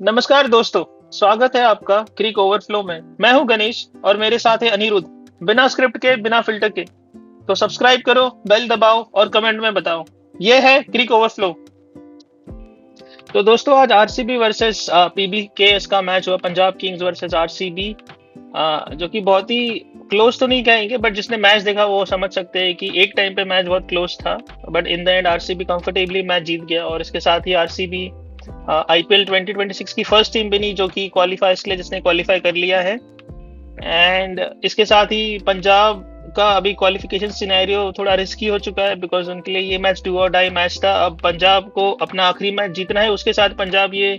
नमस्कार दोस्तों, स्वागत है आपका क्रिक ओवरफ्लो में। मैं हूं गणेश और मेरे साथ है अनिरुद्ध। बिना स्क्रिप्ट के, बिना फिल्टर के। तो सब्सक्राइब करो, बेल दबाओ और कमेंट में बताओ। ये है क्रिक ओवरफ्लो। तो दोस्तों, आज आरसीबी वर्सेस पीबीकेएस का मैच हुआ, पंजाब किंग्स वर्सेस आरसीबी, जो कि बहुत ही क्लोज तो नहीं कहेंगे, बट जिसने मैच देखा वो समझ सकते हैं कि एक टाइम पे मैच बहुत क्लोज था। But in the end RCB comfortably match जीत गया और इसके साथ ही आरसीबी आईपीएल 2026 की फर्स्ट टीम बनी जो कि क्वालिफाइज के लिए जिसने क्वालिफाई कर लिया है। एंड इसके साथ ही पंजाब का अभी क्वालिफिकेशन सिनेरियो थोड़ा रिस्की हो चुका है, बिकॉज उनके लिए ये मैच डू और डाई मैच था। अब पंजाब को अपना आखिरी मैच जीतना है। उसके साथ पंजाब ये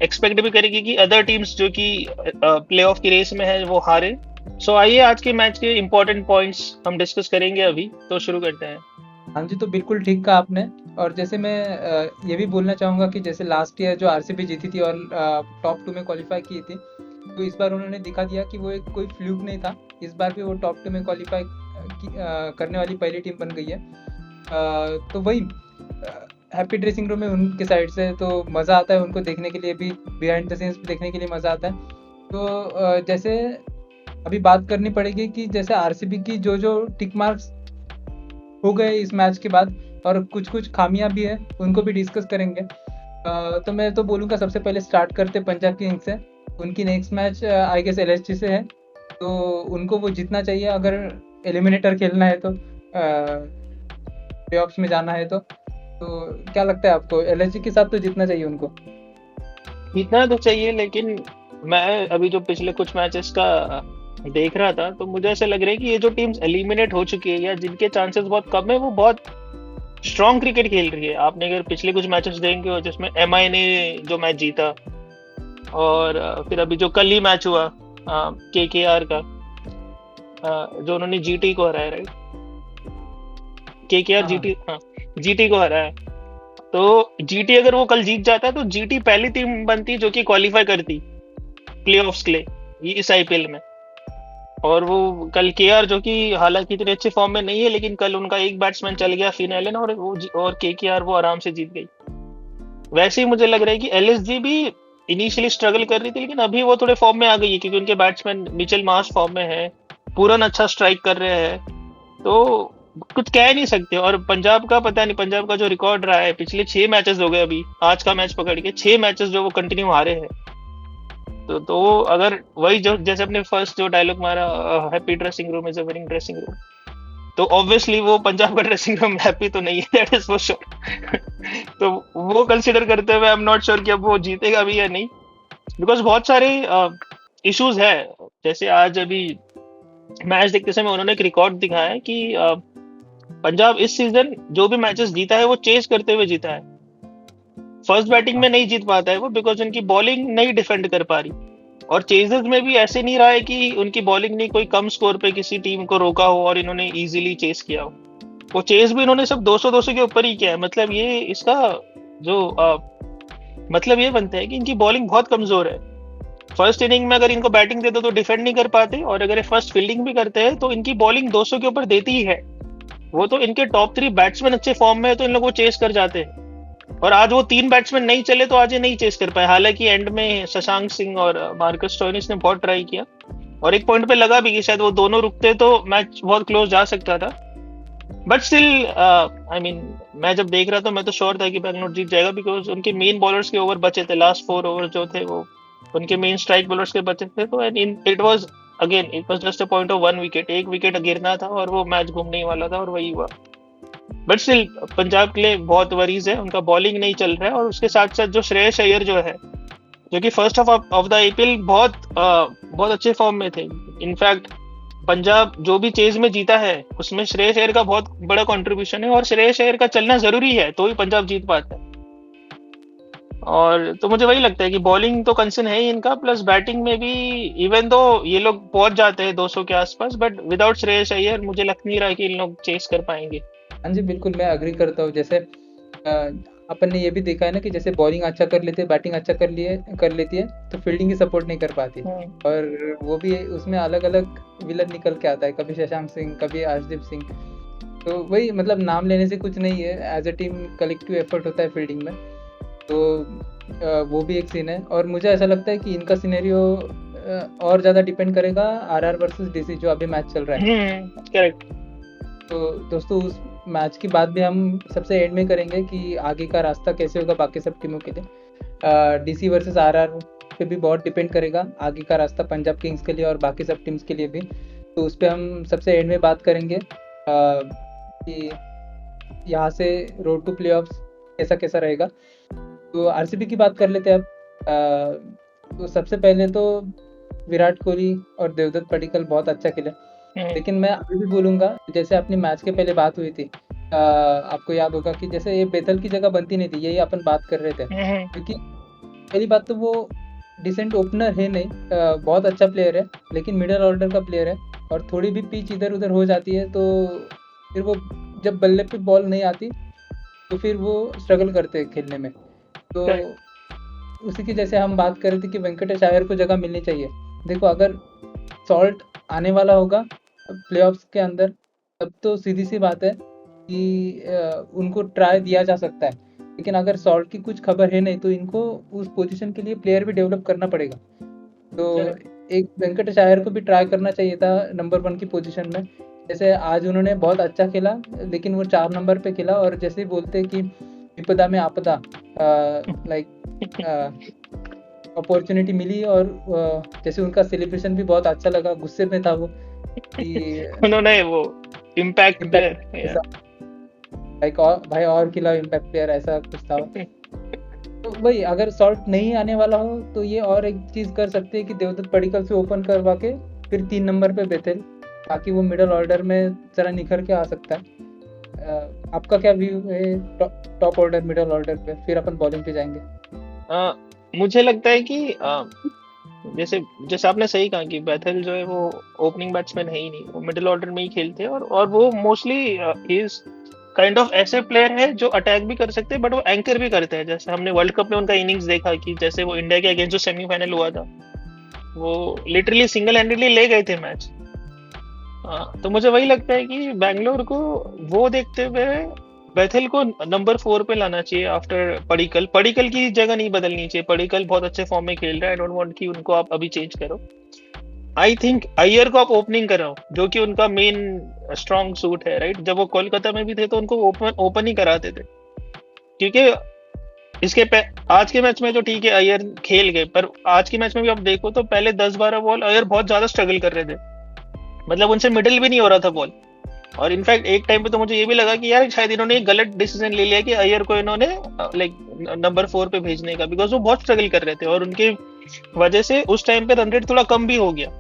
एक्सपेक्ट भी करेगी कि अदर टीम्स जो कि प्लेऑफ की रेस में है वो हारे। सो आइए आज के मैच के इंपॉर्टेंट पॉइंट्स हम डिस्कस करेंगे अभी। तो शुरू करते हैं। हाँ जी, तो बिल्कुल ठीक कहा आपने। और जैसे मैं ये भी बोलना चाहूँगा कि जैसे लास्ट ईयर जो आरसीबी जीती थी और टॉप 2 में क्वालिफाई की थी, तो इस बार उन्होंने दिखा दिया कि वो एक कोई फ्लूक नहीं था। इस बार भी वो टॉप 2 में क्वालिफाई करने वाली पहली टीम बन गई है। तो वही हैप्पी ड्रेसिंग रूम में उनके साइड से तो मज़ा आता है उनको देखने के लिए भी, बिहाइंड द सीन्स देखने के लिए मज़ा आता है। तो जैसे अभी बात करनी पड़ेगी कि जैसे आरसीबी की जो जो टिक मार्क्स हो गए इस मैच के बाद और कुछ कुछ खामियां भी है, उनको भी डिस्कस करेंगे। तो मैं तो बोलूँगा सबसे पहले स्टार्ट करते पंजाब किंग्स से। उनकी next match I guess LSG से है, तो उनको वो जीतना चाहिए अगर एलिमिनेटर खेलना है तो, प्लेऑफ्स में जाना है तो क्या लगता है आपको? एलएसजी के साथ तो जीतना चाहिए उनको। जीतना तो चाहिए, लेकिन मैं अभी जो पिछले कुछ मैचेस का देख रहा था तो मुझे ऐसा लग रहा है कि ये जो टीम्स एलिमिनेट हो चुकी है या जिनके चांसेस बहुत कम है वो बहुत स्ट्रॉन्ग क्रिकेट खेल रही है। आपने अगर पिछले कुछ मैचेस देखेंगे हो जिसमें एमआई ने जो मैच जीता, और फिर अभी जो कल ही मैच हुआ केकेआर का, जो उन्होंने जीटी को हराया, राइट? केकेआर हाँ जीटी, हाँ, जीटी को हराया। तो जीटी अगर वो कल जीत जाता तो जीटी पहली टीम बनती जो कि क्वालिफाई करती प्लेऑफ्स के लिए इस आईपीएल में। और वो कल केआर जो कि हालांकि इतने अच्छे फॉर्म में नहीं है, लेकिन कल उनका एक बैट्समैन चल गया फिन एलन, और केकेआर वो आराम से जीत गई। वैसे ही मुझे लग रहा है कि एलएसजी भी इनिशियली स्ट्रगल कर रही थी, लेकिन अभी वो थोड़े फॉर्म में आ गई है क्योंकि उनके बैट्समैन मिचेल मार्श फॉर्म में है, पूरन अच्छा स्ट्राइक कर रहे हैं। तो कुछ कह नहीं सकते। और पंजाब का पता नहीं, पंजाब का जो रिकॉर्ड रहा है पिछले 6 मैचेस हो गए, अभी आज का मैच पकड़ के 6 मैचेस जो वो कंटिन्यू हारे हैं। तो अगर वही जो जैसे अपने फर्स्ट जो डायलॉग मारा, happy dressing room is a winning dressing room, तो ऑब्वियसली वो पंजाब का ड्रेसिंग रूम हैप्पी तो नहीं है, दैट इज फॉर श्योर। तो वो कंसिडर करते हुए आई एम नॉट श्योर कि अब वो जीतेगा भी या नहीं, बिकॉज बहुत सारे इश्यूज है। जैसे आज अभी मैच देखते समय उन्होंने एक रिकॉर्ड दिखाया है कि पंजाब इस सीजन जो भी मैचेस जीता है वो चेस करते हुए जीता है। फर्स्ट बैटिंग में नहीं जीत पाता है वो, बिकॉज उनकी बॉलिंग नहीं डिफेंड कर पा रही। और चेजर्स में भी ऐसे नहीं रहा है कि उनकी बॉलिंग ने कोई कम स्कोर पे किसी टीम को रोका हो और इन्होंने इजीली चेस किया हो। वो चेस भी इन्होंने सब 200-200 के ऊपर ही किया है। मतलब ये इसका जो मतलब ये बनता है कि इनकी बॉलिंग बहुत कमजोर है। फर्स्ट इनिंग में अगर इनको बैटिंग दे दो तो डिफेंड नहीं कर पाते, और अगर ये फर्स्ट फील्डिंग भी करते हैं तो इनकी बॉलिंग 200 के ऊपर देती ही है। वो तो इनके टॉप 3 बैट्समैन अच्छे फॉर्म में है तो इन लोगों को चेस कर जाते हैं। और आज वो 3 बैट्समैन नहीं चले तो आज ये नहीं चेस कर पाए। हालांकि एंड में शशांक सिंह और मार्कस स्टोइनिस ने बहुत ट्राई किया और एक पॉइंट पे लगा भी कि शायद वो दोनों रुकते तो मैच बहुत क्लोज जा सकता था। बट स्टिल आई मीन, मैं जब देख रहा था मैं तो श्योर था कि बैंगलोर जीत जाएगा, बिकॉज उनके मेन बॉलर्स के ओवर बचे थे, लास्ट 4 ओवर जो थे वो उनके मेन स्ट्राइक बॉलर्स के बचे थे। तो it was again it was just a point of 1 wicket, एक विकेट गिरना था और वो मैच घूमने ही वाला था, और वही हुआ। बट स्टिल पंजाब के लिए बहुत वरीज है, उनका बॉलिंग नहीं चल रहा है। और उसके साथ साथ जो श्रेयस अय्यर जो है, जो कि first half of the IPL बहुत अच्छे फॉर्म में थे। इनफैक्ट पंजाब जो भी चेज में जीता है उसमें श्रेयस अय्यर का बहुत बड़ा कंट्रीब्यूशन है, और श्रेयस अय्यर का चलना जरूरी है तो ही पंजाब जीत पाता है। और तो मुझे वही लगता है कि बॉलिंग तो कंसर्न है ही इनका, प्लस बैटिंग में भी इवन दो ये लोग पहुंच जाते हैं 200 के आसपास, बट विदाउट श्रेयस अय्यर मुझे लग नहीं रहा कि इन लोग चेस कर पाएंगे। हाँ जी, बिल्कुल मैं अग्री करता हूँ। जैसे अपन ने ये भी देखा है ना कि जैसे बॉलिंग अच्छा कर लेते हैं, बैटिंग अच्छा कर लेती है, तो फील्डिंग की सपोर्ट नहीं कर पाती। और वो भी उसमें अलग अलग विलन निकल के आता है, कभी शशांक सिंह, कभी अर्शदीप सिंह। तो वही मतलब नाम लेने से कुछ नहीं है, as a team collective effort होता है फील्डिंग में। तो वो भी एक सीन है। और मुझे ऐसा लगता है कि इनका सिनेरियो और ज़्यादा डिपेंड करेगा आरआर वर्सेस डीसी जो अभी मैच चल रहा है। करेक्ट। तो दोस्तों उस मैच की बात भी हम सबसे एंड में करेंगे कि आगे का रास्ता कैसे होगा बाकी सब टीमों के लिए। डीसी वर्सेस आरआर पे भी बहुत डिपेंड करेगा आगे का रास्ता पंजाब किंग्स के लिए और बाकी सब टीम्स के लिए भी। तो उस पर हम सबसे एंड में बात करेंगे कि यहाँ से रोड टू प्लेऑफ्स कैसा कैसा रहेगा। तो आरसीबी की बात कर लेते हैं अब। तो सबसे पहले तो विराट कोहली और देवदत्त पडिक्कल बहुत अच्छा खेले, लेकिन मैं अभी भी बोलूंगा जैसे अपनी मैच के पहले बात हुई थी, आपको याद होगा कि जैसे ये बेथल की जगह बनती नहीं थी, यही अपन बात कर रहे थे। क्योंकि पहली बात तो वो डिसेंट ओपनर है नहीं, बहुत अच्छा प्लेयर है लेकिन मिडिल ऑर्डर का प्लेयर है, और थोड़ी भी पिच इधर उधर हो जाती है तो फिर वो जब बल्ले पे बॉल नहीं आती तो फिर वो स्ट्रगल करते हैं खेलने में। तो उसी की जैसे हम बात कर रहे थे कि वेंकटेश अय्यर को जगह मिलनी चाहिए। देखो अगर सॉल्ट आने वाला होगा प्लेऑफ्स के अंदर तब तो सीधी सी बात है कि उनको ट्राई दिया जा सकता है, लेकिन अगर सॉल्ट की कुछ खबर है नहीं तो इनको उस पोजीशन के लिए प्लेयर भी डेवलप करना पड़ेगा। तो एक वेंकटेश अय्यर को भी ट्राई करना चाहिए था नंबर 1 की पोजीशन में। जैसे आज उन्होंने बहुत अच्छा खेला लेकिन वो 4 नंबर पे खेला, और जैसे बोलते हैं कि विपदा में आपदा, लाइक अपॉर्चुनिटी मिली, और जैसे उनका सेलिब्रेशन भी बहुत अच्छा लगा, गुस्से में था वो कि उन्होंने वो इम्पैक्ट लाइक भाई और खिलाओ इम्पैक्ट प्लेयर, ऐसा कुछ था। तो वही अगर सॉल्ट नहीं आने वाला हो तो ये और एक चीज कर सकते हैं कि देवदत्त पडिक्कल से ओपन करवा के फिर 3 नंबर पे बेथेल, ताकि वो मिडिल ऑर्डर में जरा निखर के आ सकता है। आपका क्या व्यू है टॉप ऑर्डर मिडिल ऑर्डर पे, फिर अपन बॉलिंग पे जाएंगे। मुझे लगता है कि जैसे जैसे आपने सही कहा कि बेथेल जो है वो ओपनिंग बैट्समैन है ही नहीं, वो मिडिल ऑर्डर में ही खेलते हैं, और वो मोस्टली इज काइंड ऑफ ऐसे प्लेयर है जो अटैक भी कर सकते हैं बट वो एंकर भी करते हैं। जैसे हमने वर्ल्ड कप में उनका इनिंग्स देखा कि जैसे वो इंडिया के अगेंस्ट जो सेमीफाइनल हुआ था वो लिटरली सिंगल हैंडेडली ले गए थे मैच। तो मुझे वही लगता है कि बैंगलोर को वो देखते हुए बेथेल को नंबर 4 पे लाना चाहिए आफ्टर पडिक्कल की जगह नहीं बदलनी चाहिए। पडिक्कल बहुत अच्छे फॉर्म में खेल रहा है, आई डोंट वांट कि उनको आप अभी चेंज करो। आई थिंक अय्यर को आप ओपनिंग कराओ जो कि उनका मेन स्ट्रॉन्ग सूट है, राइट। जब वो कोलकाता में भी थे तो उनको ओपन ही कराते थे, क्योंकि आज के मैच में तो ठीक है अय्यर खेल गए, पर आज के मैच में भी आप देखो तो पहले 10-12 बॉल अय्यर बहुत ज्यादा स्ट्रगल कर रहे थे, मतलब उनसे मिडिल भी नहीं हो रहा था बॉल। और इनफैक्ट एक टाइम पे तो मुझे ये भी लगा कि यार शायद इन्होंने एक गलत डिसीजन ले लिया कि अय्यर को इन्होंने लाइक नंबर 4 पे भेजने का, बिकॉज वो बहुत स्ट्रगल कर रहे थे और उनके वजह से उस टाइम पे रन रेट थोड़ा कम भी हो गया।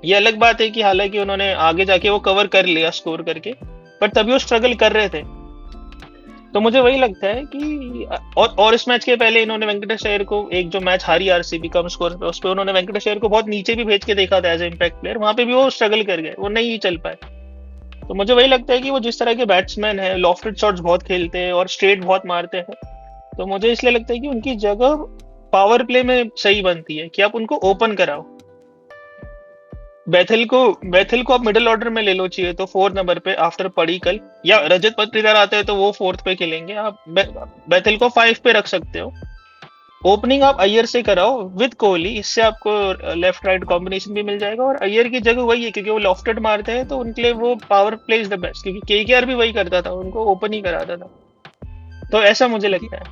ये अलग बात है कि हालांकि उन्होंने आगे जाके वो कवर कर लिया स्कोर करके, पर तभी वो स्ट्रगल कर रहे थे। तो मुझे वही लगता है कि और इस मैच के पहले इन्होंने वेंकटेश अय्यर को एक जो मैच हारी आरसीबी कम स्कोर पे, उस पर उन्होंने वेंकटेश अय्यर को बहुत नीचे भी भेज के देखा था एज ए इम्पैक्ट प्लेयर, वहां पे भी वो स्ट्रगल कर गए, वो नहीं चल पाए। तो मुझे वही लगता है कि वो जिस तरह के बैट्समैन है, लॉफ्टेड शॉट्स बहुत खेलते हैं और स्ट्रेट बहुत मारते हैं, तो मुझे इसलिए लगता है कि उनकी जगह पावर प्ले में सही बनती है कि आप उनको ओपन कराओ। बेथेल को आप मिडिल ऑर्डर में ले लो चाहिए तो 4 नंबर पे आफ्टर पडिक्कल, या रजत पाटीदार आते हैं तो वो 4th पे खेलेंगे, आप बेथेल को 5 पे रख सकते हो। ओपनिंग आप अय्यर से कराओ विद कोहली, इससे आपको लेफ्ट राइट कॉम्बिनेशन भी मिल जाएगा। और अय्यर की जगह वही है क्योंकि वो लॉफ्टेड मारते हैं तो उनके लिए वो power play is the best, क्योंकि केकेआर भी वही करता था, उनको ओपन ही कराता था। तो ऐसा मुझे लगता है,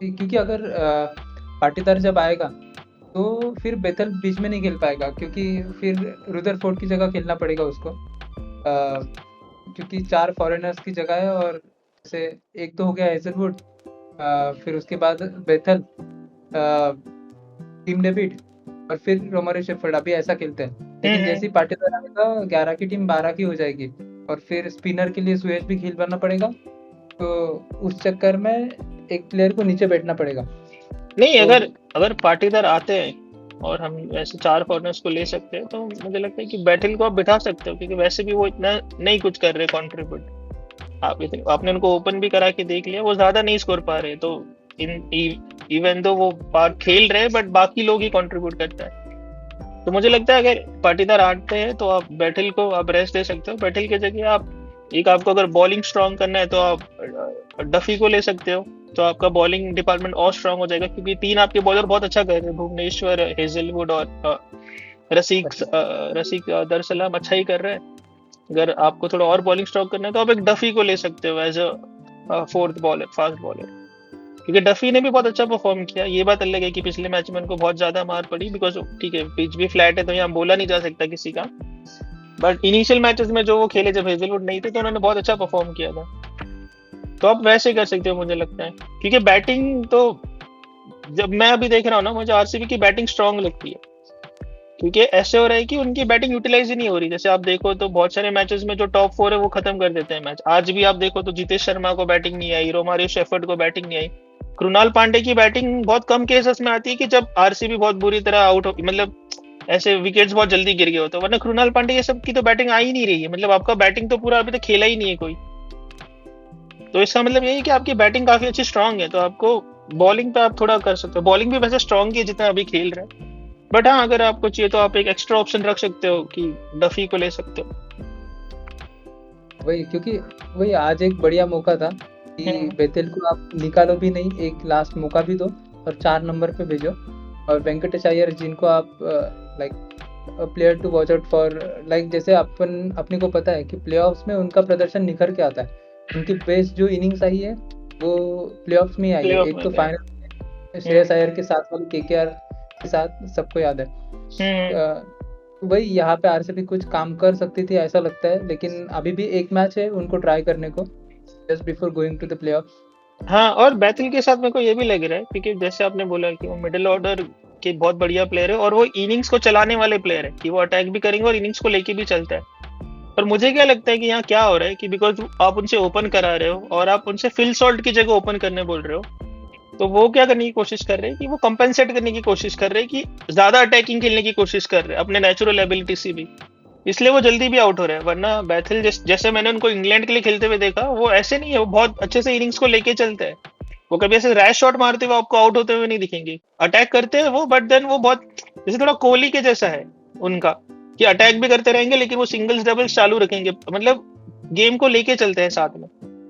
क्योंकि अगर पाटीदार जब आएगा तो फिर बेथेल बीच में नहीं खेल पाएगा, क्योंकि फिर रुदरफोर्ड की जगह खेलना पड़ेगा उसको, क्योंकि 4 फॉरेनर्स की जगह है। और जैसे एक तो हो गया हेजलवुड, फिर उसके बाद बेथेल, टीम डेविड, और फिर रोमारियो शेफर्ड, अभी ऐसा खेलते हैं। लेकिन जैसे ही पाटीदार आएगा 11 की टीम 12 की हो जाएगी, और फिर स्पिनर के लिए सुयश भी खेल बनना पड़ेगा, तो उस चक्कर में एक प्लेयर को नीचे बैठना पड़ेगा। नहीं अगर पाटीदार आते हैं और हम वैसे 4 फॉरनर्स को ले सकते हैं तो मुझे लगता है कि बेथेल को आप बिठा सकते हो, क्योंकि वैसे भी वो इतना नहीं कुछ कर रहे कंट्रीब्यूट। आपने उनको ओपन भी करा के देख लिया, वो ज्यादा नहीं स्कोर पा रहे, तो इवन तो वो पार खेल रहे बट बाकी लोग ही कंट्रीब्यूट करता है। तो मुझे लगता है अगर पाटीदार आते हैं तो आप बेथेल को आप रेस्ट दे सकते हो। बेथेल की जगह आपको अगर बॉलिंग स्ट्रॉन्ग करना है तो आप डफी को ले सकते हो, तो आपका बॉलिंग डिपार्टमेंट और स्ट्रांग हो जाएगा, क्योंकि 3 आपके बॉलर बहुत अच्छा कर रहे हैं, भुवनेश्वर, हेजलवुड और रसिक दरसलाम अच्छा ही कर रहे हैं। अगर आपको थोड़ा और बॉलिंग स्ट्रांग करना है तो आप एक डफी को ले सकते हो as a fourth bowler, fast bowler, क्योंकि डफी ने भी बहुत अच्छा परफॉर्म किया। ये बात अलग है कि पिछले मैच में उनको बहुत ज्यादा मार पड़ी, बिकॉज ठीक है पिच भी फ्लैट है तो यहाँ बोला नहीं जा सकता किसी का, बट इनिशियल मैचेस में जो वो खेले जब हेजलवुड नहीं थे तो उन्होंने बहुत अच्छा परफॉर्म किया था। तो आप वैसे कर सकते हो मुझे लगता है, क्योंकि बैटिंग तो जब मैं अभी देख रहा हूँ ना, मुझे आरसीबी की बैटिंग स्ट्रांग लगती है, क्योंकि ऐसे हो रहा है कि उनकी बैटिंग यूटिलाइज ही नहीं हो रही। जैसे आप देखो तो बहुत सारे मैचेस में जो टॉप 4 है वो खत्म कर देते हैं मैच। आज भी आप देखो तो जितेश शर्मा को बैटिंग नहीं आई, रोमारियो शेफर्ड को बैटिंग नहीं आई, कृणाल पांडे की बैटिंग बहुत कम केसेस में आती है कि जब आरसीबी बहुत बुरी तरह आउट हो, मतलब ऐसे विकेट्स बहुत जल्दी गिर गए होते, वरना कृणाल पांडे ये सब की तो बैटिंग आ ही नहीं रही है। मतलब आपका बैटिंग तो पूरा अभी तक खेला ही नहीं है कोई, तो इसका मतलब यही है कि आपकी बैटिंग काफी अच्छी स्ट्रांग है, तो आपको बॉलिंग पे आप थोड़ा कर सकते हो। बॉलिंग भी वैसे स्ट्रांग ही है जितना अभी खेल रहे हैं, बट हाँ अगर आपको चाहिए तो आप एक एक्स्ट्रा ऑप्शन रख सकते हो कि डफी को ले सकते हो। वही, क्योंकि वही आज एक बढ़िया मौका था कि हम्म, बेतेल को आप निकालो भी नहीं, एक लास्ट मौका भी दो और 4 नंबर पे भेजो। और वेंकटेश अय्यर जिनको आप like player to watch out for, like जैसे अपने को पता है कि प्लेऑफ्स में उनका प्रदर्शन निखर के आता है। उनकी बेस्ट जो इनिंग्स आई है वो प्लेऑफ्स में ही आई प्ले है। ऑफ एक में तो थे। फाइनल में श्रेयस हम्म, अय्यर के साथ वाली केकेआर के साथ सबको याद है। हम्म, वही यहाँ पे आरसीबी कुछ काम कर सकती थी ऐसा लगता है, लेकिन अभी भी एक मैच है उनको ट्राई करने को, just before going to the playoffs. हाँ और बैतल के साथ मेरे को ये भी लग रहा है, क्योंकि जैसे आपने बोला कि वो मिडिल ऑर्डर के बहुत बढ़िया प्लेयर है और वो इनिंग्स को चलाने वाले प्लेयर है, कि वो अटैक भी करेंगे और इनिंग्स को लेके भी चलता है। पर मुझे क्या लगता है कि यहाँ क्या हो रहा है कि बिकॉज आप उनसे ओपन करा रहे हो और आप उनसे फिल सॉल्ट की जगह ओपन करने बोल रहे हो, तो वो क्या करने की कोशिश कर रहे हैं कि वो कंपेंसेट करने की कोशिश कर रहे हैं, कि ज्यादा अटैकिंग खेलने की कोशिश कर रहे हैं अपने नेचुरल एबिलिटी से भी, इसलिए वो जल्दी भी आउट हो रहा है। वरना बैथल जैसे मैंने उनको इंग्लैंड के लिए खेलते हुए देखा, वो ऐसे नहीं है, वो बहुत अच्छे से इनिंग्स को लेके चलते हैं। वो कभी ऐसे रैश शॉट मारते हुए आपको आउट होते हुए नहीं दिखेंगे। अटैक करते हैं वो, बट देन वो बहुत जैसे थोड़ा कोहली के जैसा है उनका, कि अटैक भी करते रहेंगे लेकिन वो सिंगल्स डबल्स चालू रखेंगे, मतलब गेम को लेके चलते हैं साथ में।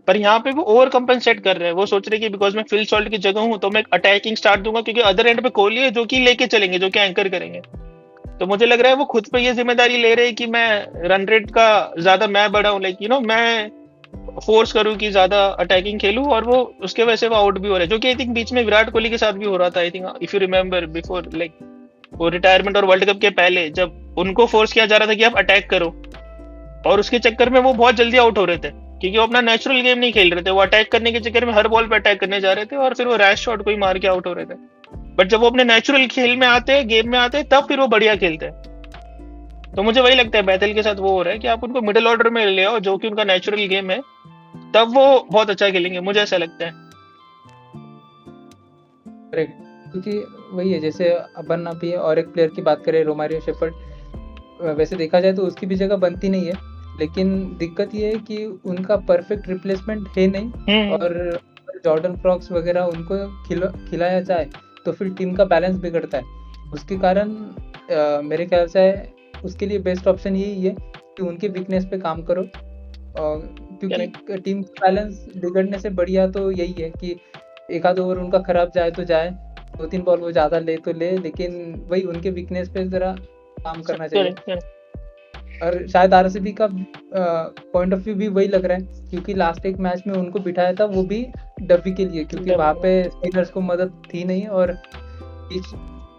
पर यहाँ पे वो ओवर कंपनसेट कर रहे हैं, वो सोच रहे हैं कि बिकॉज मैं फिल सॉल्ट की जगह हूँ तो मैं अटैकिंग स्टार्ट दूंगा, क्योंकि अदर एंड पे कोहली है जो कि लेके चलेंगे, जो कि एंकर करेंगे। तो मुझे लग रहा है वो खुद पे ये जिम्मेदारी ले रहे हैं कि मैं रन रेट का ज्यादा मैं बड़ा हूँ, लाइक मैं फोर्स करूँ कि ज्यादा अटैकिंग खेलूं, और वो उसके वजह से वो आउट भी हो रहे हैं, जो कि आई थिंक बीच में विराट कोहली के साथ भी हो रहा था। I think if you remember before, like वो रिटायरमेंट और वर्ल्ड कप के पहले, जब उनको फोर्स किया जा रहा था कि आप अटैक करो, और उसके चक्कर में वो बहुत जल्दी आउट हो रहे थे, क्योंकि वो अपना नेचुरल गेम नहीं खेल रहे थे। वो अटैक करने के चक्कर में हर बॉल पे अटैक करने जा रहे थे और फिर वो रैश शॉट को ही मार के आउट हो रहे थे। बट जब वो अपने नेचुरल खेल में आते हैं, गेम में आते हैं, तब फिर वो बढ़िया खेलते हैं। तो मुझे वही लगता है बैतल के साथ वो हो रहा है कि आप उनको मिडिल ऑर्डर में ले आओ जो कि उनका नेचुरल गेम है, तब वो बहुत अच्छा खेलेंगे, मुझे ऐसा लगता है। करेक्ट, क्योंकि वही है जैसे अपन अभी और एक प्लेयर की बात करें, रोमारियो शेफर्ड, वैसे देखा जाए तो उसकी भी जगह बनती नहीं है, लेकिन दिक्कत ये है कि उनका परफेक्ट रिप्लेसमेंट है नहीं। हम्म, और जॉर्डन क्रॉक्स वगैरह उनको खिलाया जाए तो फिर टीम का बैलेंस बिगड़ता है। उसके कारण मेरे ख्याल से उसके लिए बेस्ट ऑप्शन यही है कि उनके वीकनेस पे काम करो। क्योंकि करेक्ट। टीम का बैलेंस बिगड़ने से बढ़िया तो यही है कि एक आध ओवर उनका खराब जाए तो जाए, 2-3 बॉल वो ज़्यादा ले तो ले, लेकिन वही उनके वीकनेस पे ज़रा काम करना चाहिए। Correct, correct. और शायद आरसीबी का पॉइंट ऑफ व्यू भी वही लग रहा है, क्योंकि लास्ट एक मैच में उनको बिठाया था वो भी डब्बी के लिए, क्योंकि वहाँ पे स्पिनर्स को मदद थी नहीं और पिच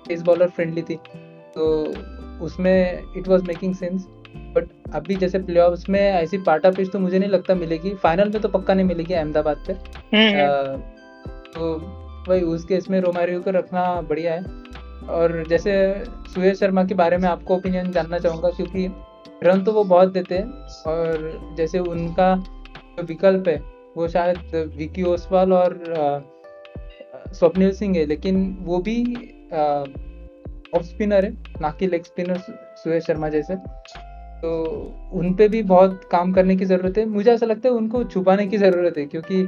पेस बॉलर फ्रेंडली थी, तो उसमें it was making sense. But अभी जैसे प्लेऑफ्स में ऐसी पाटा पिच तो मुझे नहीं लगता मिलेगी, फाइनल में तो पक्का नहीं मिलेगी अहमदाबाद पे। हम्म, तो वही उस केस में रोमारियो को रखना बढ़िया है। और जैसे सुयश शर्मा के बारे में आपको ओपिनियन जानना चाहूँगा, क्योंकि रन तो वो बहुत देते हैं और जैसे उनका जो विकल्प है वो शायद विकी ओसवाल और स्वप्निल सिंह है, लेकिन वो भी ऑफ स्पिनर है, ना कि लेग स्पिनर सुयश शर्मा जैसे। तो उन पे भी बहुत काम करने की ज़रूरत है। मुझे ऐसा लगता है उनको छुपाने की ज़रूरत है, क्योंकि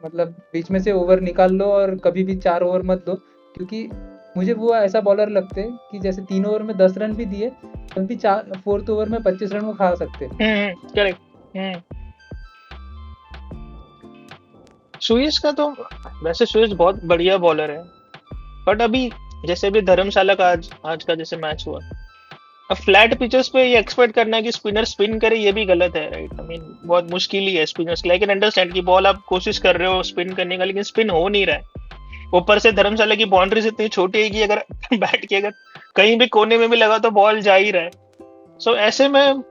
मतलब बीच में से ओवर निकाल लो और कभी भी 4 ओवर मत दो, क्योंकि मुझे वो ऐसा बॉलर लगते हैं कि जैसे 3 ओवर में 10 रन भी दिए तब भी 4th ओवर में 25 रन वो खा सकते हैं। करेक्ट। हम्म, सुयश का तो, वैसे सुयश बहुत बढ़िया बॉलर है, बट अभी जैसे अभी धर्मशाला का आज आज का जैसे मैच हुआ, अब फ्लैट पिचेस पे ये एक्सपेक्ट करना है कि स्पिनर स्पिन करे, ये भी गलत है, राइट? आई मीन बहुत मुश्किल ही है स्पिनर्स के लिए। आई कैन अंडरस्टैंड कि बॉल आप कोशिश कर रहे हो स्पिन करने का, लेकिन स्पिन हो नहीं रहा है। ऊपर से धर्मशाला की बाउंड्रीज इतनी छोटी है कि अगर बैट के अगर कहीं भी कोने में भी लगा तो बॉल जा ही रहा है। सो ऐसे में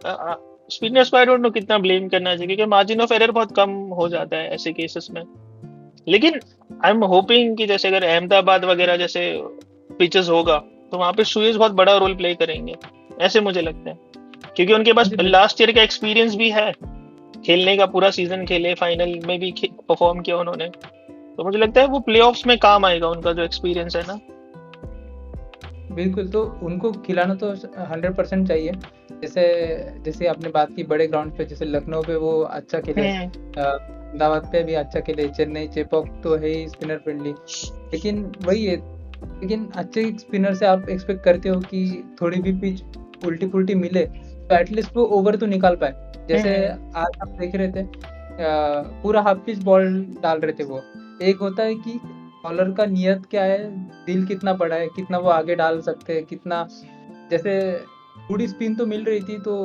स्पिनर्स को आई डोंट नो कितना ब्लेम करना चाहिए, क्योंकि मार्जिन ऑफ एरर बहुत कम हो जाता है ऐसे केसेस में। लेकिन आई एम होपिंग कि जैसे अगर अहमदाबाद वगैरह जैसे पिचेस होगा तो वहां पे सुयश बहुत बड़ा रोल प्ले करेंगे, ऐसे मुझे लगता है, क्योंकि उनके पास जी बिल्कुल। लास्ट ईयर का एक्सपीरियंस भी है, खेलने का पूरा सीजन खेले, फाइनल में भी परफॉर्म किया उन्होंने। तो मुझे लगता है वो प्लेऑफ्स में काम आएगा, उनका जो एक्सपीरियंस है ना। बिल्कुल, तो उनको खिलाना तो 100% चाहिए। जैसे जैसे आपने बात की बड़े ग्राउंड पे, जैसे लखनऊ पे वो अच्छा खेले, हम्म। अहमदाबाद पे भी अच्छा खेले, चेन्नई चेपॉक तो है ही स्पिनर फ्रेंडली। लेकिन वही है, लेकिन अच्छे स्पिनर से आप एक्सपेक्ट करते हो कि थोड़ी भी पिच उल्टी पुल्टी मिले तो एटलीस्ट वो ओवर तो निकाल पाए। जैसे हम्म। आज आप देख रहे थे, पूरा हाफ पिच बॉल डाल रहे थे वो। एक होता है कि बॉलर का नियत क्या है, दिल कितना बड़ा है, कितना वो आगे डाल सकते हैं, कितना, जैसे थोड़ी स्पिन तो मिल रही थी, तो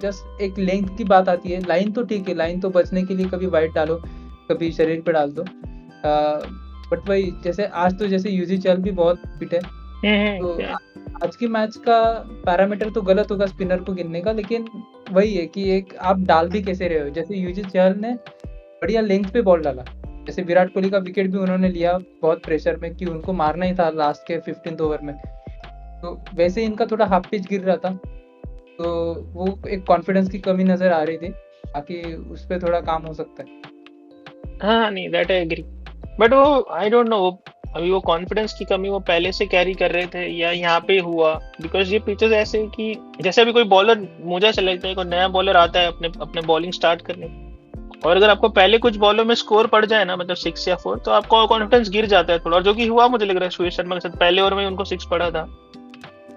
जस्ट एक लेंथ की बात आती है। लाइन तो ठीक है, लाइन तो बचने के लिए कभी वाइड डालो, कभी शरीर पे डाल दो, बट वही जैसे आज तो जैसे यूजी चहल भी बहुत फिट है, तो क्या? आज के मैच का पैरामीटर तो गलत होगा स्पिनर को गिनने का, लेकिन वही है कि एक आप डाल भी कैसे रहे हो। जैसे यूजी चहल ने बढ़िया लेंथ पे बॉल डाला, जैसे विराट कोहली का विकेट भी उन्होंने लिया बहुत प्रेशर में कि उनको मारना ही था लास्ट के 15th ओवर में, तो वैसे इनका थोड़ा हाफ पिच गिर रहा था, तो वो एक कॉन्फिडेंस की कमी नजर आ रही थी। बाकी उस पर थोड़ा काम हो सकता है। हाँ नहीं, दैट आई एग्री, बट वो आई डोंट नो, अभी वो कॉन्फिडेंस की कमी वो पहले से कैरी कर रहे थे या यहाँ पे हुआ, बिकॉज ये पिचेस ऐसे हैं कि जैसे अभी कोई बॉलर, मुझे ऐसा लगता है कोई नया बॉलर आता है अपने अपने बॉलिंग स्टार्ट करने, और अगर आपको पहले कुछ बॉलों में स्कोर पड़ जाए ना, मतलब 6 या 4, तो आपका कॉन्फिडेंस गिर जाता है थोड़ा, और जो कि हुआ मुझे लग रहा है सुरेश शर्मा के साथ, पहले ओवर में उनको 6 पड़ा था।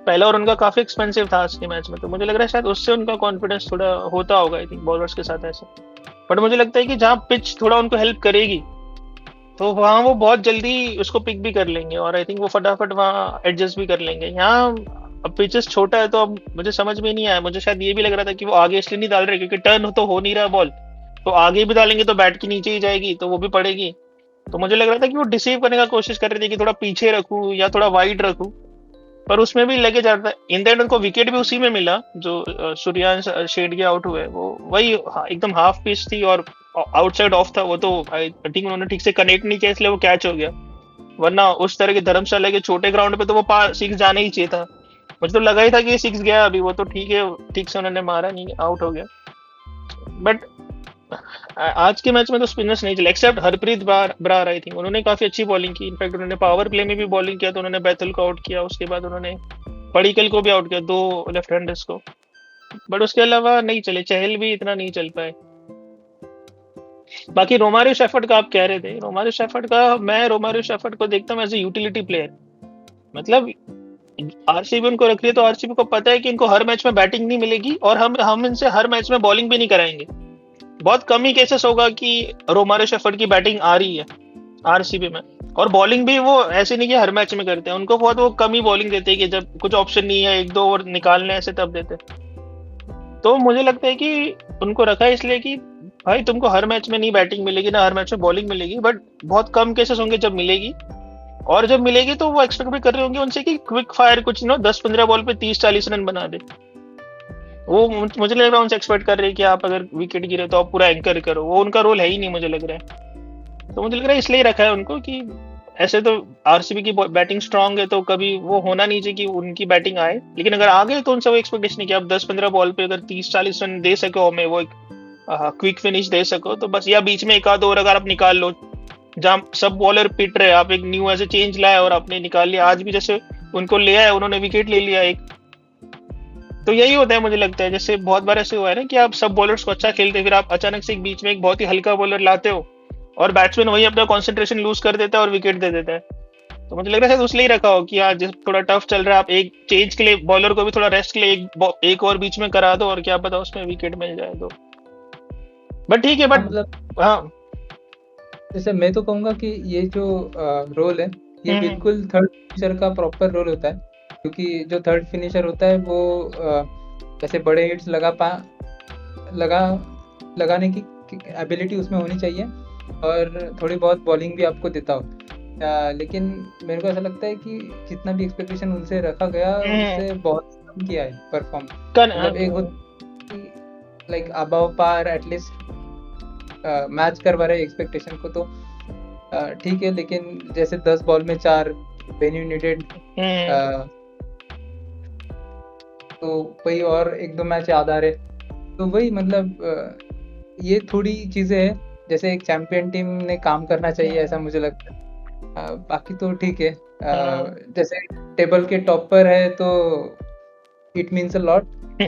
पहला ओवर उनका काफी एक्सपेंसिव था आज के मैच में, तो मुझे लग रहा है शायद उससे उनका कॉन्फिडेंस थोड़ा होता होगा, आई थिंक बॉलर्स के साथ ऐसा। बट मुझे लगता है कि जहाँ पिच थोड़ा उनको हेल्प करेगी तो वहाँ वो बहुत जल्दी उसको पिक भी कर लेंगे, और आई थिंक वो फटाफट वहाँ एडजस्ट भी कर लेंगे। यहाँ अब पिचेस छोटा है, तो अब मुझे समझ में नहीं आया, मुझे शायद ये भी लग रहा था कि वो आगे इसलिए नहीं डाल रहे क्योंकि टर्न तो हो नहीं रहा बॉल, तो आगे भी डालेंगे तो बैट के नीचे ही जाएगी तो वो भी पड़ेगी। तो मुझे लग रहा था कि वो डिसीव करने का कोशिश कर रहे थे कि थोड़ा पीछे रखूं या थोड़ा वाइड रखूं, पर उसमें भी लगे जाता है। इन द एंड उनको विकेट भी उसी में मिला जो सूर्यांश शेडगे आउट हुए, वो वही एकदम हाफ पिच थी और आउटसाइड ऑफ था वो, तो आई थिंक उन्होंने ठीक से कनेक्ट नहीं किया इसलिए वो कैच हो गया, वरना उस तरह के धर्मशाला के छोटे ग्राउंड पे तो वो 6 जाने ही चाहिए था। मुझे तो लगा ही था कि ये 6 गया अभी, वो तो ठीक है, ठीक से उन्होंने मारा नहीं, आउट हो गया। बट आज के मैच में तो स्पिनर्स नहीं चले except Harpreet Brar, I think उन्होंने काफी अच्छी बॉलिंग की, इनफैक्ट उन्होंने पावर प्ले में भी बॉलिंग किया, तो उन्होंने बैतुल को आउट किया, उसके बाद उन्होंने पडिक्कल को भी आउट किया, 2 लेफ्ट हैंडर्स को। बट उसके अलावा नहीं चले, चहल भी इतना नहीं चल पाए। बाकी रोमारियो शेफर्ड का आप कह रहे थे, रोमारियो शेफर्ड का, मैं रोमारियो शेफर्ड को देखता हूँ एज ए यूटिलिटी प्लेयर। मतलब आरसीबी उनको रख रही है तो आरसीबी को पता है कि इनको हर मैच में बैटिंग नहीं मिलेगी, और हम इनसे हर मैच में बॉलिंग भी नहीं कराएंगे। बहुत कम ही केसेस होगा कि रोमारियो शेफर्ड की बैटिंग आ रही है आरसीबी में, और बॉलिंग भी वो ऐसे नहीं कि हर मैच में करते हैं, उनको बहुत वो कम ही बॉलिंग देते हैं कि जब कुछ ऑप्शन नहीं है, 1-2 ओवर निकालने ऐसे तब देते हैं। तो मुझे लगता है कि उनको रखा है इसलिए कि भाई तुमको हर मैच में नहीं बैटिंग मिलेगी ना हर मैच में बॉलिंग मिलेगी, बट बहुत कम केसेस होंगे जब मिलेगी, और जब मिलेगी तो वो एक्सपेक्ट भी कर रहे होंगे उनसे कि क्विक फायर कुछ 10-15 बॉल पे 30-40 रन बना दे। वो मुझे लग रहा है उनसे एक्सपेक्ट कर रहे हैं कि आप अगर विकेट गिरे तो आप पूरा एंकर करो, वो उनका रोल है ही नहीं मुझे लग रहा है। तो मुझे लग रहा है इसलिए रखा है उनको कि ऐसे तो आरसीबी की बैटिंग स्ट्रांग है, तो कभी वो होना नहीं चाहिए कि उनकी बैटिंग आए, लेकिन अगर आ गए तो उनसे वो एक्सपेक्टेशन है कि आप 10-15 बॉल पे अगर 30-40 रन दे सको, हमें वो एक क्विक फिनिश दे सको तो बस, या बीच में एक आध ओवर अगर आप निकाल लो जहाँ सब बॉलर पिट रहे, आप एक न्यू ऐसे चेंज लाया और आपने निकाल लिया। आज भी जैसे उनको ले आए, उन्होंने विकेट ले लिया एक, तो यही होता है मुझे लगता है। जैसे बहुत बार ऐसे हुआ है ना कि आप सब बॉलर्स को अच्छा खेलते हैं, फिर आप अचानक से एक बीच में एक बहुत ही हल्का बॉलर लाते हो और बैट्समैन वही अपना कंसंट्रेशन लूज कर देता है और विकेट दे देता है। तो मुझे लग रहा है शायद उसलिए रखा हो कि आज जैसे थोड़ा टफ चल रहा है, आप एक चेंज के लिए बॉलर को भी थोड़ा रेस्ट के लिए एक और बीच में करा दो, और क्या पता उसमें विकेट मिल जाए तो। बट ठीक है, हाँ बट मतलब हाँ जैसे मैं तो कहूँगा कि ये जो रोल है, ये हम्म बिल्कुल थर्ड फिनिशर का प्रॉपर रोल होता है, क्योंकि जो थर्ड फिनिशर होता है वो जैसे बड़े हिट्स लगा लगाने की एबिलिटी उसमें होनी चाहिए, और थोड़ी बहुत बॉलिंग भी आपको देता हो। लेकिन मेरे को ऐसा लगता है कि जितना भी एक्सपेक्टेशन उनसे रखा गया, हम्म उससे बहुत कम किया है परफॉर्म। कन मतलब एक होता है like above par at least match करवा रहे एक्सपेक्टेशन को, तो ठीक है, लेकिन जैसे 10 बॉल में 4 व्हेन यू नीडेड, हम्म तो वही, और एक दो मैच याद आ रहे, तो वही मतलब ये थोड़ी चीजें हैं, जैसे एक चैंपियन टीम ने काम करना चाहिए, ऐसा मुझे लगता है। बाकी तो ठीक है, जैसे टेबल के टॉप पर है तो इट मीन्स अ लॉट,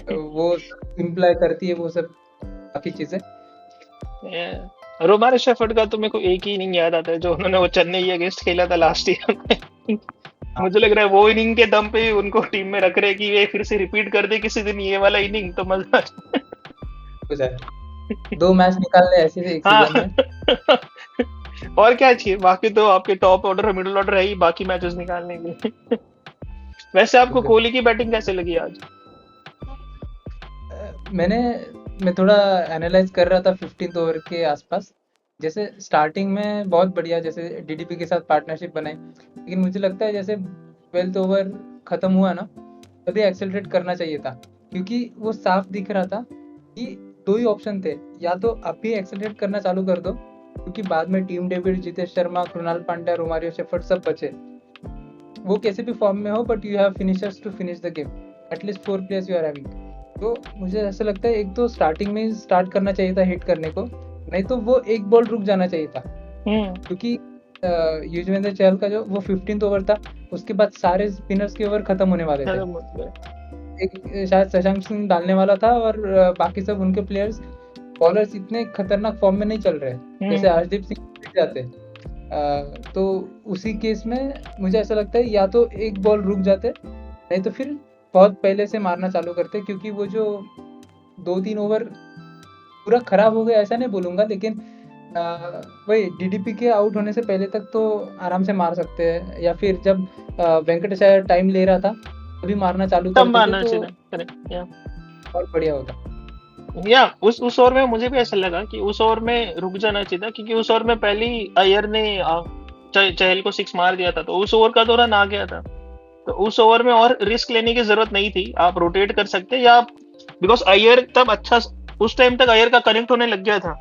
वो इम्प्लाई करती है वो सब बाकी चीजें। रोमारो शेफर्ड का तो मेरे को एक ही इनिंग याद आता है, जो उन्होंने वो चेन्नई अगेंस्ट खेला था लास्ट ईयर में। हाँ, मुझे लग रहा है वो इनिंग के दम पे ही उनको टीम में रख रहे हैं कि ये फिर से रिपीट कर दे किसी दिन ये वाला इनिंग, तो मजा आ जाए। हो जाए 2 मैच निकाल ले ऐसे से एक हाँ। सीजन में। और क्या चाहिए, बाकी तो आपके टॉप ऑर्डर और मिडिल ऑर्डर है ही बाकी मैचेस निकालने के लिए। वैसे आपको बिल्कुल। कोहली की बैटिंग कैसे लगी आज? मैंने मैं थोड़ा एनालाइज कर रहा था 15th ओवर के आसपास। जैसे स्टार्टिंग में बहुत बढ़िया, जैसे डीडीपी के साथ पार्टनरशिप बनाई, लेकिन मुझे लगता है जैसे 12th ओवर खत्म हुआ ना, तभी एक्सेलरेट करना चाहिए था, क्योंकि वो साफ दिख रहा था कि दो ही ऑप्शन थे, या तो अभी एक्सेलरेट करना चालू कर दो, क्योंकि बाद में Tim David, Jitesh Sharma, Krunal Pandya, Romario Shepherd सब बचे, वो कैसे भी फॉर्म में हो, but you have finishers to finish the game, at least 4 players you are having. तो मुझे ऐसा लगता है एक तो स्टार्टिंग में ही स्टार्ट करना चाहिए था हिट करने को, नहीं तो वो एक बॉल रुक जाना चाहिए था, हम्म क्योंकि युजवेंद्र चहल का जो वो 15th ओवर था, उसके बाद सारे स्पिनर्स के ओवर खत्म होने वाले थे। खत्म हो गया। एक शायद शशांक सिंह डालने वाला था, और बाकी सब उनके प्लेयर्स बॉलर्स इतने खतरनाक फॉर्म में नहीं चल रहे, जैसे हम्म हरदीप सिंह जीत जाते। तो उसी केस में मुझे ऐसा लगता है या तो एक बॉल रुक जाते, नहीं तो फिर बहुत पहले से मारना चालू करते, क्योंकि वो जो 2-3 ओवर पूरा खराब हो गया ऐसा नहीं बोलूंगा, लेकिन वही डीडीपी के आउट होने से पहले तक तो आराम से मार सकते हैं, या फिर जब वेंकटेश अय्यर टाइम ले रहा था तभी मारना चालू तब कर देते मारना तो चाहिए, करेक्ट। और बढ़िया होता। या उस ओवर में मुझे भी ऐसा लगा कि उस ओवर में रुक जाना चाहिए था, क्योंकि उस ओवर में पहले ही अय्यर ने चहल को सिक्स मार दिया था, तो उस ओवर का तो रन आ गया था। तो उस ओवर में और रिस्क लेने की जरूरत नहीं थी, आप रोटेट कर सकते या आप, बिकॉज अय्यर तब अच्छा, उस टाइम तक अय्यर का कनेक्ट होने लग गया था,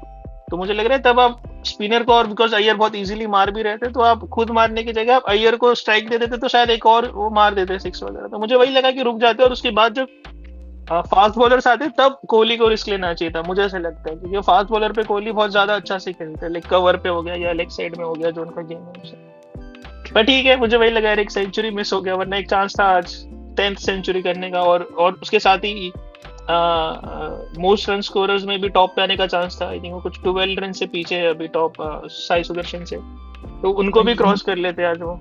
तो मुझे लग रहा है तब आप स्पिनर को, और बिकॉज अय्यर बहुत इजीली मार भी रहे थे, तो आप खुद मारने की जगह आप अय्यर को स्ट्राइक दे देते तो शायद एक और वो मार देते सिक्स वगैरह। तो मुझे वही लगा कि रुक जाते, और उसके बाद जब फास्ट बॉलर्स आते तब कोहली को रिस्क लेना चाहिए था, मुझे ऐसा लगता है, क्योंकि फास्ट बॉलर पे कोहली बहुत ज्यादा अच्छा से खेलते हैं, लाइक कवर पे हो गया या लेग साइड में हो गया जो उनका गेम है उसे। पर ठीक है, मुझे वही लगा यार, एक सेंचुरी मिस हो गया, वरना एक चांस था आज 10th सेंचुरी करने का, और उसके साथ ही मोस्ट रन स्कोरर्स में भी टॉप पे आने का चांस था। आई थिंक वो कुछ 12 रन से पीछे है अभी टॉप, साई सुदर्शन से, तो उनको भी वही क्रॉस कर लेते आज वो।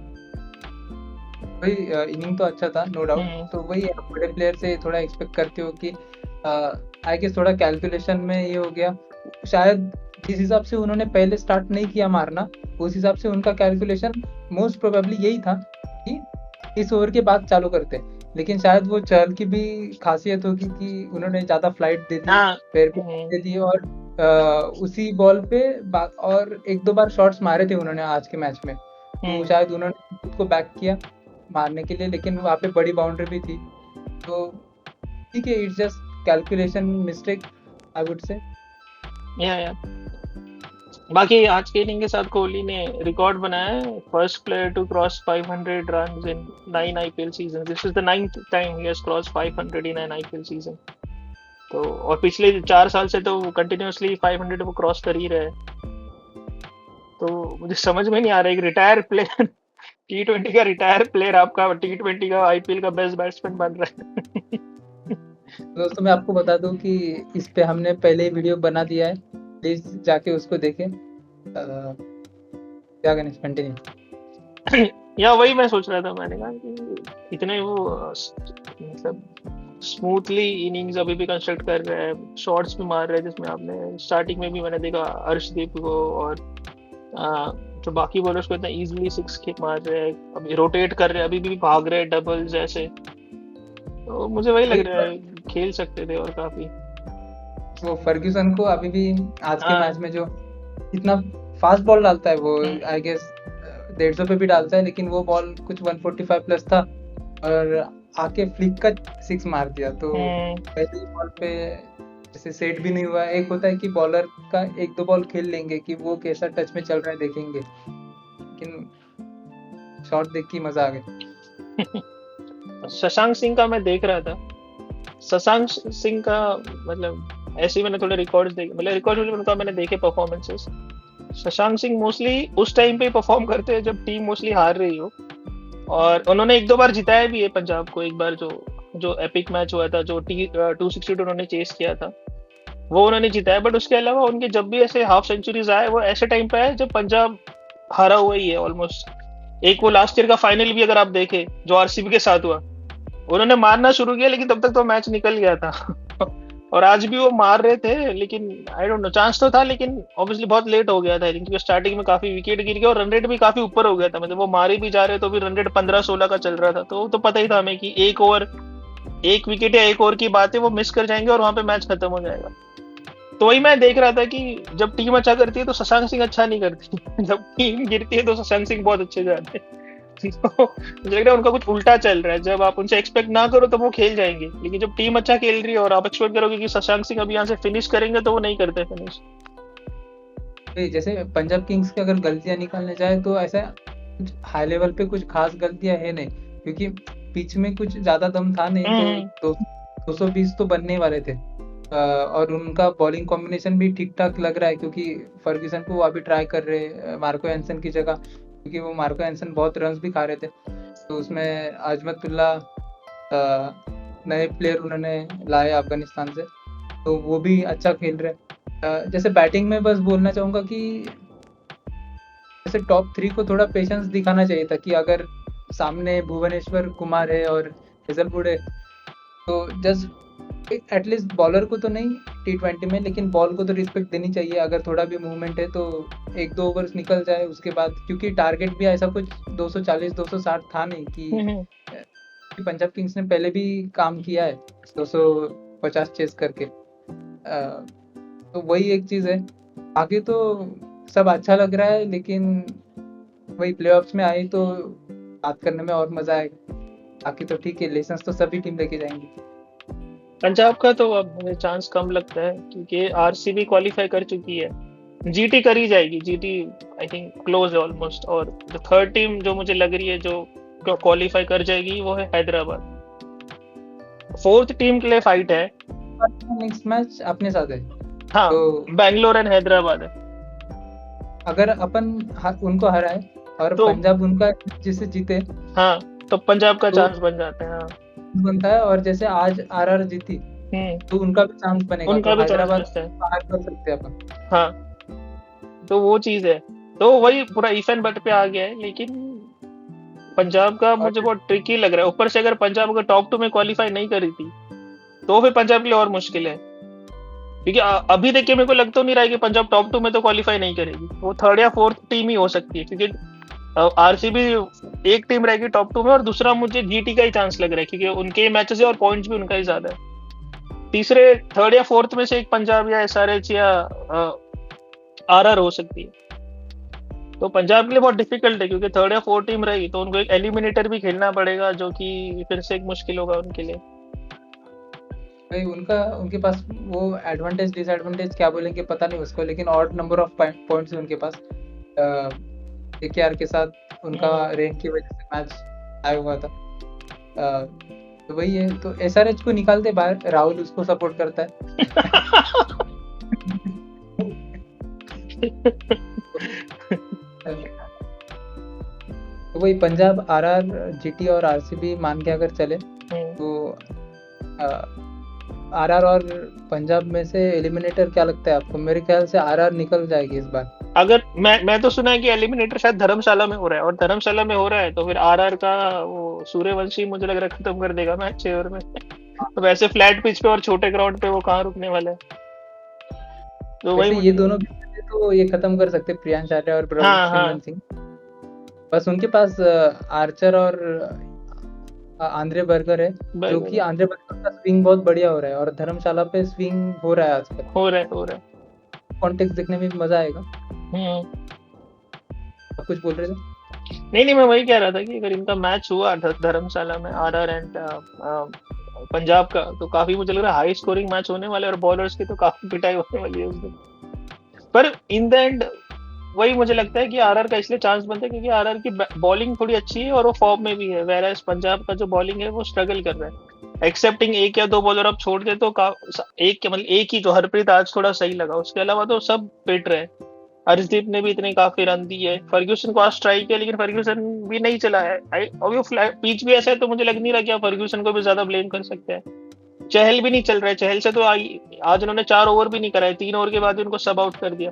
वही इनिंग तो अच्छा था, नो डाउट। हम्म तो वही आप बड़े प्लेयर से थोड़ा एक्सपेक्ट करते हो कि आई गेस थोड़ा कैलकुलेशन में ये हो गया शायद, जिस हिसाब से उन्होंने पहले स्टार्ट नहीं किया मारना, उस हिसाब से उनका कैलकुलेशन मोस्ट प्रोबेबली यही था कि इस ओवर के बाद चालू करते। लेकिन शायद वो चहल की भी खासियत होगी कि उन्होंने ज़्यादा फ्लाइट दे दी, हाँ पैर पे दे दी, और उसी बॉल पे और एक दो बार शॉट्स मारे थे उन्होंने आज के मैच में, तो हम्म शायद उन्होंने खुद को बैक किया मारने के लिए, लेकिन वहाँ पे बड़ी बाउंड्री भी थी, तो ठीक है, it's just calculation mistake I would say. या बाकी आज के इनिंग के साथ कोहली ने रिकॉर्ड बनाया है, first player to cross 500 runs in 9 IPL season. This is the 9th time he has cross 500 in an IPL season. तो और पिछले 4 साल से तो कंटिन्यूअसली 500 वो क्रॉस कर ही रहे हैं। तो मुझे समझ में नहीं आ रहा है, एक रिटायर प्लेयर, T20 का रिटायर प्लेयर आपका T20 का आईपीएल का बेस्ट बैट्समैन बन रहा है। दोस्तों मैं आपको बता दूं कि इस पे हमने पहले ही वीडियो बना दिया है, प्लीज जाके उसको देखें। क्या गणेश कंटिन्यू। या वही मैं सोच रहा था, मैंने कहा कि इतने वो मतलब स्मूथली इनिंग्स अभी भी कंस्ट्रक्ट कर रहे हैं, शॉट्स भी मार रहे हैं, जिसमें आपने स्टार्टिंग में भी मैंने देखा अर्शदीप को और जो बाकी बॉलर्स को इतना इजीली सिक्स किक मार रहे हैं, अभी रोटेट कर रहे हैं, अभी भी भाग रहे हैं डबल जैसे, तो मुझे वही लग वही रहा है खेल सकते थे और काफी। वो फर्ग्यूसन को अभी भी आज के हाँ। मैच में जो इतना फास्ट बॉल डालता है वो, हम्म। आई गेस 150 पे भी डालता है, लेकिन वो बॉल कुछ 145 प्लस था और आके फ्लिक का सिक्स मार दिया। तो हम्म। पहली बॉल पे जैसे सेट भी नहीं हुआ। एक होता है कि बॉलर का एक दो बॉल खेल लेंगे कि वो कैसा टच में चल रहा है देखेंगे, लेकिन शॉट देख के ही मजा आ गया। शशांक सिंह का मैं देख रहा था, शशांक सिंह का मतलब ऐसे ही मैंने थोड़े रिकॉर्ड्स देखे, मतलब रिकॉर्ड उनका मैंने देखे परफॉर्मेंसेस। शशांक सिंह मोस्टली उस टाइम पे परफॉर्म करते हैं जब टीम मोस्टली हार रही हो, और उन्होंने एक दो बार जिताया भी है पंजाब को। एक बार जो जो एपिक मैच हुआ था, जो टी 262 उन्होंने चेस किया था, वो उन्होंने जिताया। बट उसके अलावा उनके जब भी ऐसे हाफ सेंचुरीज आए वो ऐसे टाइम पे आए जब पंजाब हारा हुआ ही है ऑलमोस्ट। एक वो लास्ट ईयर का फाइनल भी अगर आप देखें जो आरसीबी के साथ हुआ, उन्होंने मारना शुरू किया लेकिन तब तक तो मैच निकल गया था। और आज भी वो मार रहे थे, लेकिन आई डोंट नो, चांस तो था लेकिन ऑब्वियसली बहुत लेट हो गया था, क्योंकि स्टार्टिंग में काफी विकेट गिर गया और रन रेट भी काफी ऊपर हो गया था। मतलब वो मारे भी जा रहे तो भी रन रेट 15-16 का चल रहा था, तो पता ही था हमें कि एक ओवर, एक विकेट या एक ओवर की बात है, वो मिस कर जाएंगे और वहां पे मैच खत्म हो जाएगा। तो वही मैं देख रहा था कि जब टीम अच्छा करती है तो शशांक सिंह अच्छा नहीं करती। जब टीम गिरती है तो शशांक सिंह बहुत अच्छे जाते हैं। तो मुझे लग रहा है उनका कुछ उल्टा चल रहा है। जब आप उनसे एक्सपेक्ट ना करो तो वो खेल जाएंगे, लेकिन जब टीम अच्छा खेल रही है और आप एक्सपेक्ट करोगे कि शशांक सिंह अभी यहाँ से फिनिश करेंगे, तो वो नहीं करते फिनिश। जैसे पंजाब किंग्स की अगर गलतियां निकालने जाए तो ऐसा कुछ हाई लेवल पे कुछ खास गलतियां है नहीं, क्योंकि पिच में कुछ ज्यादा दम था नहीं। हम्म। तो 220 तो बनने वाले थे। और उनका बॉलिंग कॉम्बिनेशन भी ठीक ठाक लग रहा है, क्योंकि फर्ग्यूसन को वो अभी ट्राई कर रहे हैं मार्को एंसन की जगह, क्योंकि वो मार्को एंसन बहुत रन्स भी खा रहे थे। तो उसमें अजमतुल्ला नए प्लेयर उन्होंने लाए अफगानिस्तान से, तो वो भी अच्छा खेल रहे हैं। जैसे बैटिंग में बस बोलना चाहूंगा कि जैसे टॉप 3 को थोड़ा पेशेंस दिखाना चाहिए था, कि अगर सामने भुवनेश्वर कुमार है और हेजलवुड है तो जस्ट एटलीस्ट बॉलर को तो नहीं T20 में, लेकिन बॉल को तो रिस्पेक्ट देनी चाहिए। अगर थोड़ा भी मूवमेंट है तो एक दो ओवर्स निकल जाए उसके बाद, क्योंकि टारगेट भी ऐसा कुछ 240 260 था नहीं कि पंजाब किंग्स ने पहले भी काम किया है 250 चेस करके। तो वही एक चीज है। आगे तो सब अच्छा लग रहा है, लेकिन वही प्लेऑफ्स में आई तो बात करने में और मजा आएगा। बाकी तो ठीक है, लेसन्स तो सभी टीम लेके जाएंगी। पंजाब का तो अब मुझे चांस कम लगता है, क्योंकि आरसीबी क्वालिफाई कर चुकी है, जीटी कर ही जाएगी। जीटी आई थिंक क्लोज है ऑलमोस्ट, और जो थर्ड टीम जो मुझे लग रही है जो क्वालिफाई कर जाएगी वो है हैदराबाद। फोर्थ टीम के लिए फाइट है। नेक्स्ट मैच अपने साथ है। हाँ, तो बैंगलोर एंड हैदराबाद है। अगर अपन उनको हराए और तो पंजाब उनका जिससे जीते हाँ, तो पंजाब का तो चांस बन जाता है। हाँ। बनता है, और जैसे आज आरआर जीती हम्म। तो उनका भी चांस बनेगा, उनका तो भी चांस हैदराबाद बचता है। पार कर सकते हैं अपन। हाँ, तो वो चीज है। तो वही पूरा इफ एंड बट पे आ गया है, लेकिन पंजाब का और मुझे बहुत ट्रिकी लग रहा है। ऊपर से अगर पंजाब अगर टॉप 2 में क्वालिफाई नहीं करी थी तो फिर पंजाब के लिए और मुश्किल है, क्योंकि अभी देख के मेरे को लग तो नहीं रहा है कि पंजाब टॉप 2 में तो क्वालिफाई नहीं करेगी। वो थर्ड या फोर्थ टीम ही हो सकती है, क्योंकि आरसीबी एक टीम रहेगी टॉप 2 में, और दूसरा मुझे जीटी का ही चांस लग रहा है, क्योंकि उनके मैचेस है और पॉइंट्स भी उनका ही ज्यादा है। तीसरे थर्ड या फोर्थ में से एक पंजाब या एसआरएच या आरआर हो सकती है। तो पंजाब के लिए बहुत डिफिकल्ट है, क्योंकि थर्ड या फोर्थ टीम रहेगी तो उनको एक एलिमिनेटर भी खेलना पड़ेगा, जो कि फिर से एक मुश्किल होगा उनके लिए। भाई उनके पास वो एडवांटेज डिसएडवांटेज क्या बोलेंगे पता नहीं उसको, लेकिन ऑड नंबर ऑफ पॉइंट्स है उनके पास। केकेआर के साथ उनका रैंक की वजह से मैच आया हुआ था। तो वही है, तो एसआरएच को निकाल दे बाहर, राहुल उसको सपोर्ट करता है। तो वही पंजाब आरआर जीटी और आरसीबी मान के अगर चले तो आरआर और पंजाब में से एलिमिनेटर क्या लगता है आपको? मेरे ख्याल से आरआर निकल जाएगी इस बार। अगर मैं तो सुना है कि एलिमिनेटर शायद धर्मशाला में हो रहा है, और धर्मशाला में हो रहा है तो फिर आरआर का वो सूर्यवंशी मुझे लग रहा है खत्म कर देगा मैच 6 ओवर में। तो वैसे फ्लैट पिच पे और छोटे ग्राउंड पे वो कहाँ रुकने वाला है। तो वही वैसे ये दोनों तो ये खत्म कर सकते प्रियांश आर्या और हाँ हाँ सिमरन सिंह। बस उनके पास आर्चर और आंद्रे बर्गर है, जो कि बर्गर आंद्रे बर्गर का स्विंग बहुत बढ़िया हो रहा है और धर्मशाला पे स्विंग हो रहा है आजकल। हो रहा है, हो रहा है। कॉन्टेक्स्ट देखने में भी मजा आएगा। हम्म। आप कुछ बोल रहे थे? नहीं नहीं, मैं वही कह रहा था कि अगर इनका मैच हुआ धर्मशाला में आरआर एंड पंजाब का, तो काफी मुझे लग रहा है हाई स्कोरिंग मैच होने वाला है, और बॉलर्स की तो काफी पिटाई होने वाली है उस दिन। पर इन द एंड वही मुझे लगता है कि आरआर का इसलिए चांस बनता है क्योंकि आरआर की बॉलिंग थोड़ी अच्छी है और वो फॉर्म में भी है, वेराज पंजाब का जो बॉलिंग है वो स्ट्रगल कर रहा है। एक्सेप्टिंग एक या दो बॉलर आप छोड़ दे तो एक मतलब एक ही जो हरप्रीत आज थोड़ा सही लगा, उसके अलावा तो सब पिट रहे हैं। हर्षदीप ने भी इतने काफी रन दिए, फर्ग्यूसन को आज ट्राई किया लेकिन फर्ग्यूसन भी नहीं चला है। और वो पिच भी ऐसा है तो मुझे लग नहीं रहा कि आप फर्ग्यूसन को भी ज्यादा ब्लेम कर सकते हैं। चहल भी नहीं चल रहा है, चहल से तो आज उन्होंने 4 ओवर भी नहीं कराए, 3 ओवर के बाद ही उनको सब आउट कर दिया।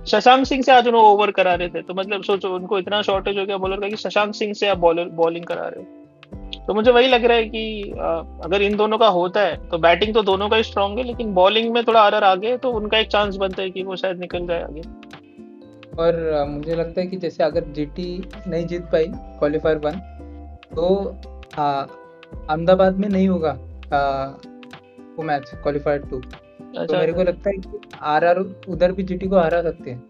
शशांक सिंह से आज उन्होंने ओवर करा रहे थे, तो मतलब सोचो उनको इतना शॉर्टेज हो गया बॉलर का कि शशांक सिंह से आप बॉलिंग करा रहे हो। तो मुझे वही लग रहा है कि अगर इन दोनों का होता है तो बैटिंग तो दोनों का ही स्ट्रांग है, लेकिन बॉलिंग में थोड़ा आरआर आगे है तो उनका एक चांस बनता है कि वो शायद निकल जाए आगे। और मुझे लगता है कि जैसे अगर जीटी नहीं जीत पाई क्वालिफायर 1, तो अहमदाबाद में नहीं होगा वो मैच क्वालिफायर 2। तो अच्छा मेरे को अच्छा। लगता है कि आरआर उधर भी जीटी को हरा सकते हैं,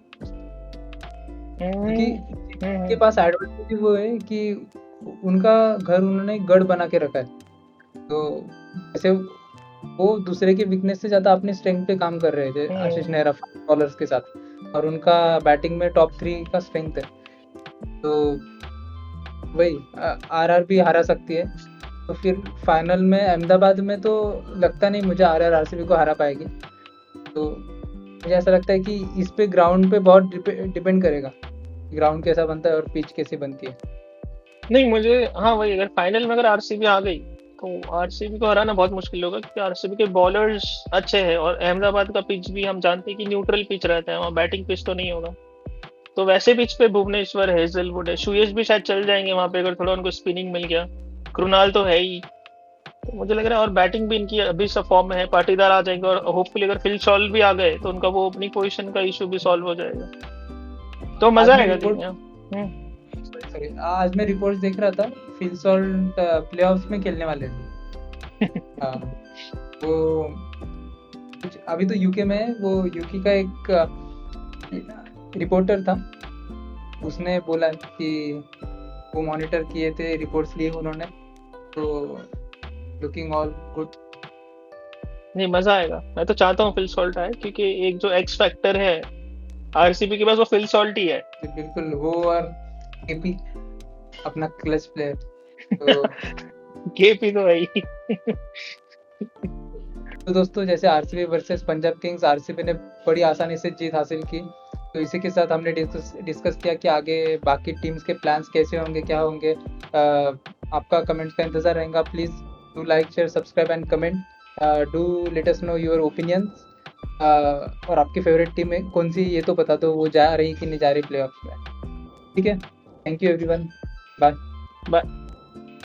क्योंकि के पास एडवांटेज वो है कि उनका घर उन्होंने गढ़ बना के रखा है। तो जैसे वो दूसरे के वीकनेस से ज्यादा अपने स्ट्रेंथ पे काम कर रहे थे आशीष नेहरा बॉलर्स के साथ, और उनका बैटिंग में टॉप 3 का स्ट्रेंथ है। तो वही आरआर भी हरा सकती है। तो फिर फाइनल में अहमदाबाद में तो लगता नहीं मुझे आरआर आरसीबी को हरा पाएगी। तो मुझे ऐसा लगता है कि इस पे ग्राउंड पे बहुत डिपेंड करेगा, ग्राउंड कैसा बनता है और पिच कैसी बनती है। नहीं मुझे, हाँ वही, अगर फाइनल में अगर आरसीबी आ गई तो आरसीबी को हराना बहुत मुश्किल होगा, क्योंकि आरसीबी के बॉलर्स अच्छे हैं और अहमदाबाद का पिच भी हम जानते हैं कि न्यूट्रल पिच रहता है, वहाँ बैटिंग पिच तो नहीं होगा। तो वैसे पिच पे भुवनेश्वर, हेजलवुड है, सुयश भी शायद चल जाएंगे वहां पे अगर थोड़ा उनको स्पिनिंग मिल गया। कृणाल तो है ही। तो मुझे लग रहा है, और बैटिंग भी इनकी अभी सब फॉर्म में है, पाटीदार आ जाएंगे और होपफुली अगर फिल सॉल्व भी आ गए तो उनका वो ओपनिंग पोजीशन का इशू भी सॉल्व हो जाएगा, तो आज मजा मैं आएगा रिपोर्ट देखने। सॉरी आज मैं रिपोर्ट्स देख रहा था, फिल सॉल्ट प्लेऑफ्स में खेलने वाले थे। हाँ, वो कुछ अभी तो यूके में है, वो यूके का एक रिपोर्टर था, उसने बोला कि वो मॉनिटर किए थे, रिपोर्ट्स लिए उन्होंने, तो लुकिंग ऑल गुड। नहीं मजा आएगा, मैं तो चाहता हूँ फिल सॉल्ट आए, क्योंकि एक जो एक्स फैक्टर है आरसीबी के पास वो फिल सॉल्ट ही है। बिल्कुल, वो और केपी अपना क्लच प्लेयर। तो केपी तो है ही। तो दोस्तों, जैसे RCB versus Punjab Kings, RCB ने बड़ी आसानी से जीत हासिल की। तो इसी के साथ हमने डिस्कस किया कि आगे बाकी टीम्स के प्लान्स कैसे होंगे, क्या होंगे। आपका कमेंट्स का इंतजार रहेगा। Please do like, share, subscribe and comment. Do let us know your opinions. और आपकी फेवरेट टीम है कौन सी, ये तो बता दो, वो जा रही कि नहीं जा रही प्लेऑफ्स में। ठीक है, thank you everyone, bye. Bye.